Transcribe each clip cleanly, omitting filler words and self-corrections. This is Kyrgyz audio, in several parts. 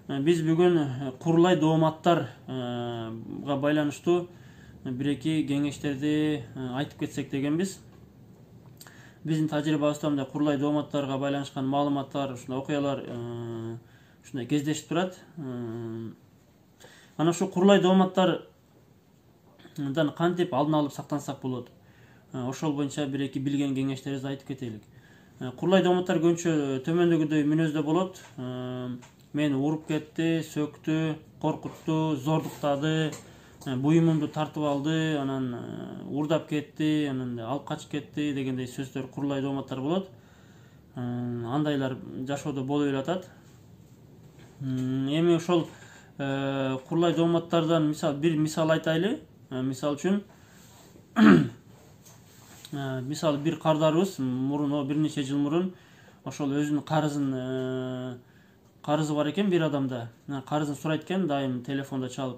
Биз бүгүн курулай дооматтарга байланыштуу бир-эки кеңештерди айтып кетсек дегенбиз. Биздин тажрыйбабызда мындай курулай дооматтарга байланышкан маалыматтар, ушундай окуялар ушундай кездешип турат. Анан ушу курулай дооматтардан кантип алдын алып сактансак болот? Ошол боюнча бир-эки билген кеңештерибизди айтып кетелик. Курулай дооматтар көбүнчө төмөндөгүдөй мүнөздө болот. Мени уруп кетти, сөктү, коркутту, зордуктады, буюмумду тартып алды, анан урдап кетти, анан алып качып кетти дегендей сөздөр курулай дооматтар болот. Андайлар жашоодо боло эле атат. Эми ошол курулай дооматтардан бир мисал айтайлы. Мисал үчүн мисалы бир кардарыбыз мурун, бир нече жыл мурун ошол өзүнүн карызы бар экен бир адамда. Карызын сурайт экен, дайым телефондо чалып,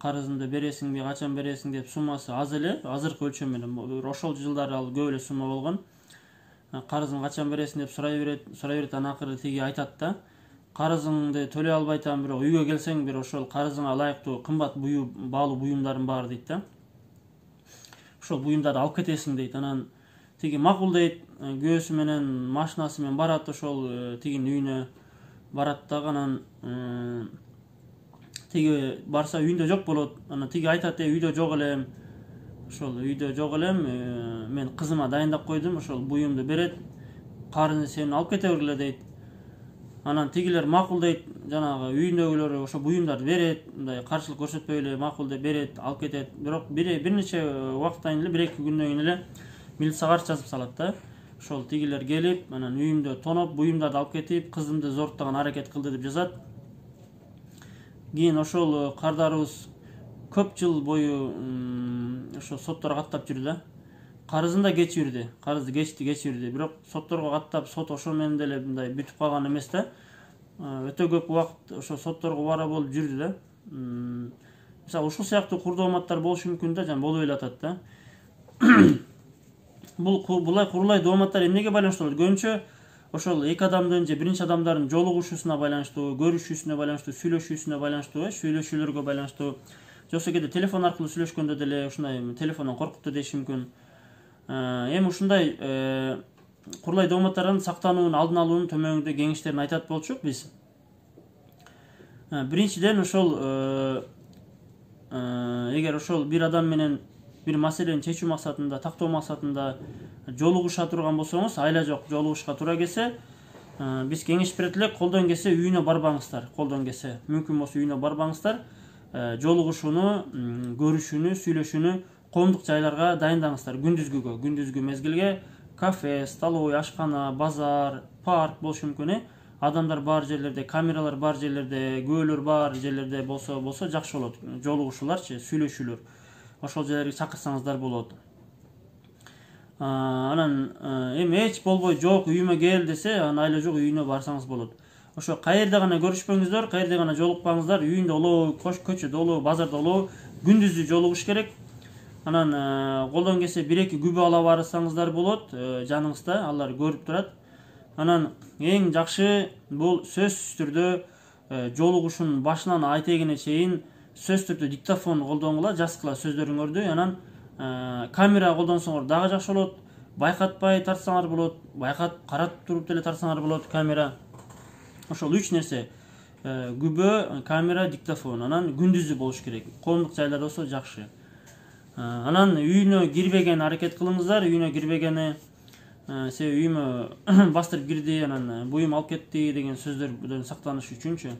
карызыңды бересиңби, качан бересиң деп, суммасы аз эле, азыркы өлчөм менен. Ошол жылдары ал көп эле сумма болгон. Карызын качан бересиң деп сурай берет, анан акыры тиги айтат да, карызыңды төлөй албай атам, бирок үйгө келсең бир ошол карызыңа ылайыктуу кымбат баалуу буюмдарым бар дейт да. Ошол буюмдарды алып кетесиң дейт. Анан тиги макул дейт, күйөөсү менен машинасы менен барат, ошол тигинин үйүнө барат дагы. Анан тиги барса үйүндө жок болот. Анан тиги айтат: үйдө жок элем, ошол үйдө жок элем, мен кызыма дайындап койдум, ошол буюмду берет, карызы сени алып кете бергиле дейт. Анан тигилер макул дейт, жанагы үйүндөгүлөр ошо буюмдарды берет, мындай каршылык көрсөтпөй эле макул деп берет, алып кетет. Бирок бир нече убакыттан кийин эле, бир-эки күндөн кийин эле милицияга арыз жазып салат да. Ошол тигилер келип, анан үйүмдө тоноп, буюмдарды алып кетип, кызымды зоруктаган аракет кылды деп жазат. Кийин ошол кардарыбыз көп жыл бою ошо сотторго каттап жүрдү да. Карызын да кечирди, карызды кечирди, бирок сотторго каттап, сот ошо менен деле мындай бүтүп калган эмес да. Өтө көп убакыт ошо сотторго бара болуп жүрдү да. Мисалы ушул сыяктуу дооматтар болушу мүмкүн да, жана болуп эле атат да. Булай курулай дооматтар эмнеге байланыштуу болот? Көбүнчө ошол эки адамдын же биринчи адамдардын жолугушуусуна байланыштуу, көрүшүүсүнө байланыштуу, сүйлөшүүсүнө байланыштуу, сүйлөшүүлөргө байланыштуу. Же болбосо кээде телефон аркылуу сүйлөшкөндө деле ушундай телефондон коркутту деши мүмкүн. Эми ушундай курулай дооматтардан сактануунун алдын алуунун төмөндөгү кеңештерин айтат болчук биз. Биринчиден, ошол эгер ошол бир адам менен бир маселени чечүү максатында, тактоо максатында жолугуша турган болсоңуз, айла жок жолугушка туура келсе, биз кеңеш берет элек, колдон келсе үйүнө барбаңыздар. Колдон келсе, мүмкүн болсо үйүнө барбаңыздар. Жолугушууну, көрүшүүнү, сүйлөшүүнү коомдук жайларга дайындаңыздар. Күндүзгү мезгилге кафе, столовый, ашкана, базар, парк болушу мүмкүн. Адамдар бар жерлерде, камералар бар жерлерде, көөлөр бар жерлерде болсо жакшы болот. Жолугушууларчы, сүйлөшүүлөр. Ошол жерлерге чакырсаңыздар болот. Анан эми эч болбой жок үйүмө кел десе, анан айла жок үйүнө барсаңыз болот. Ошо каерде гана көрүшпөңүздөр, каерде гана жолукпаңыздар, үйүндө олоо, көчөдө олоо, базарда олоо, күндүзү жолугуш керек. Анан колдон келсе бир-эки күбө ала барсаңыздар болот, жаныңызда, алар көрүп турат. Анан эң жакшы бул сөзсүз түрдө жолугушуунун башынан айтегине чейин сөзсүз түрдө диктофон колдонгула, жазгыла сөздөрүңөрдү. Анан камера колдонсоңор дагы жакшы болот. Байкатпай тартсаңар болот, карап туруп деле тартсаңар болот камера. Ошол 3 нерсе: күбө, камера, диктофон. Анан күндүзү болуш керек. Коомдук жайларда болсо жакшы. Анан үйүнө кирбеген аракет кылыңыздар. Үйүнө кирбегени, себеби үйүмө бастырып кирди, анан буюм алып кетти деген сөздөрдөн сактаныш үчүнчү.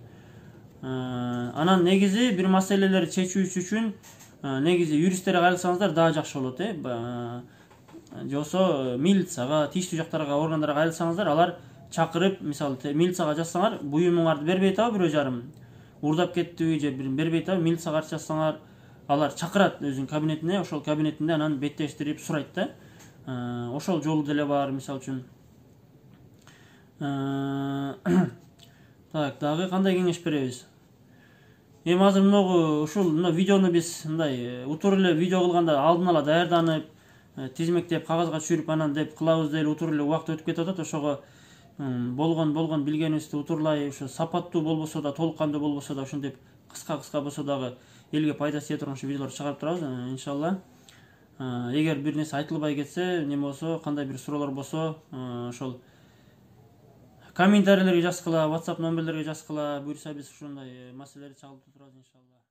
Анан негизи бир маселелерди чечүүсү үчүн негизи юристтерге кайрылсаңыздар дагы жакшы болот. Же болбосо милицияга, тийиштүү жактарга, органдарга кайрылсаңыздар, алар чакырып, мисалы милицияга жазсаңар, буюмуңарды бербей атабы бирөө жарым, урдап кеттиби же бербей атабы, милицияга арыз жазсаңар, алар чакырат өзүнүн кабинетине, ошол кабинетинде анан беттештирип сурайт да. Ошол жолу деле бар, мисалы үчүн. Так, дагы кандай кеңеш беребиз? Эми азыр ушул видеону биз мындай утур эле видео кылганда алдын ала даярданып, тизмектеп, кагазга түшүрүп, анан деп кылабыз деп утур эле убакыт өтүп кетип атат. Ошого болгон билгенибизди утурлай ошо сапаттуу болбосо да, толук кандуу болбосо да ошентип кыска болсо дагы элге пайда тие турган видеолор чыгарып турабыз иншалла. Эгер бир нерсе айтылбай кетсе, неме болсо, кандай бир суроолор болсо, ошол комментарийлерге жазгыла, WhatsApp номерлерге жазгыла, буюрса биз ушундай маселелерди чагылтып турабыз иншалла.